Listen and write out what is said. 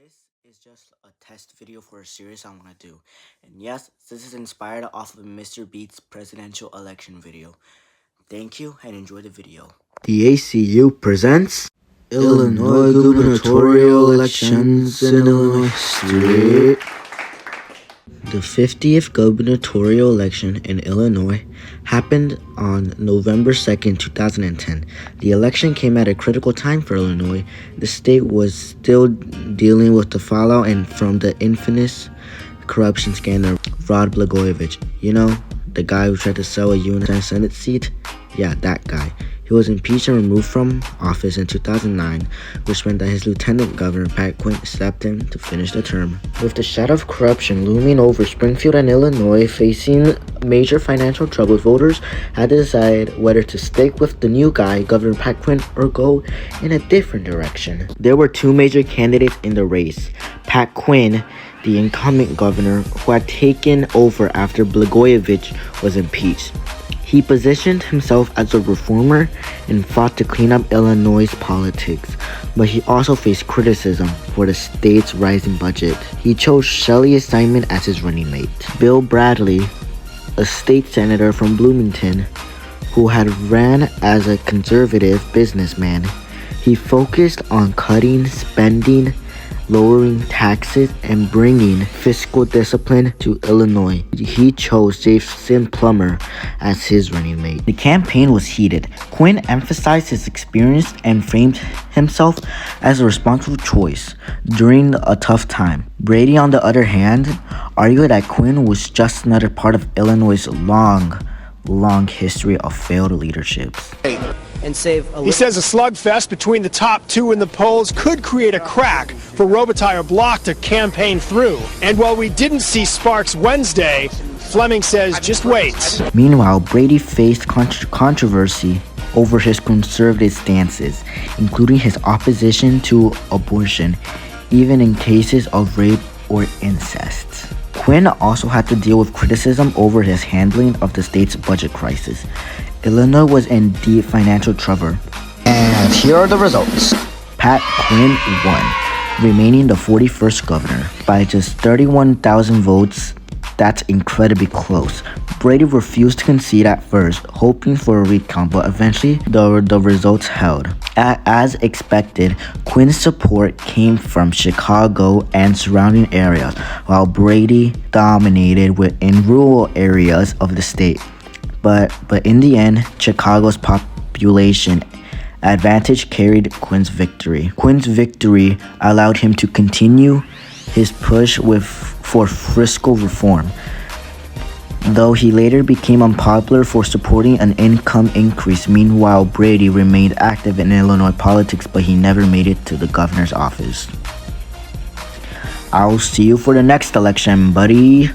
This is just a test video for a series I want to do. And yes, this is inspired off of Mr. Beat's presidential election video. Thank you and enjoy the video. The ACU presents Illinois Gubernatorial Elections in Illinois History. The 50th gubernatorial election in Illinois happened on November 2nd, 2010. The election came at a critical time for Illinois. The state was still dealing with the fallout and from the infamous corruption scandal Rod Blagojevich. You know, the guy who tried to sell a U.S. Senate seat? Yeah, that guy. He was impeached and removed from office in 2009, which meant that his lieutenant governor, Pat Quinn, stepped in to finish the term. With the shadow of corruption looming over Springfield and Illinois facing major financial trouble, voters had to decide whether to stick with the new guy, Governor Pat Quinn, or go in a different direction. There were two major candidates in the race. Pat Quinn, the incumbent governor who had taken over after Blagojevich was impeached. He positioned himself as a reformer and fought to clean up Illinois' politics, but he also faced criticism for the state's rising budget. He chose Shelley Assignment as his running mate. Bill Bradley, a state senator from Bloomington, who had ran as a conservative businessman, he focused on cutting spending, lowering taxes, and bringing fiscal discipline to Illinois. He chose Jason Plummer as his running mate. The campaign was heated. Quinn emphasized his experience and framed himself as a responsible choice during a tough time. Brady, on the other hand, argued that Quinn was just another part of Illinois' long history of failed leaderships. And save He says a slugfest between the top two in the polls could create a crack for Robitaille Block to campaign through. And while we didn't see sparks Wednesday, Fleming says just wait. Meanwhile, Brady faced controversy over his conservative stances, including his opposition to abortion, even in cases of rape or incest. Quinn also had to deal with criticism over his handling of the state's budget crisis. Illinois was in deep financial trouble. And here are the results. Pat Quinn won, remaining the 41st governor. By just 31,000 votes, that's incredibly close. Brady refused to concede at first, hoping for a recount, but eventually the results held. As expected, Quinn's support came from Chicago and surrounding areas, while Brady dominated in rural areas of the state. But in the end, Chicago's population advantage carried Quinn's victory. Quinn's victory allowed him to continue his push for fiscal reform, though he later became unpopular for supporting an income increase. Meanwhile, Brady remained active in Illinois politics, but he never made it to the governor's office. I'll see you for the next election, buddy.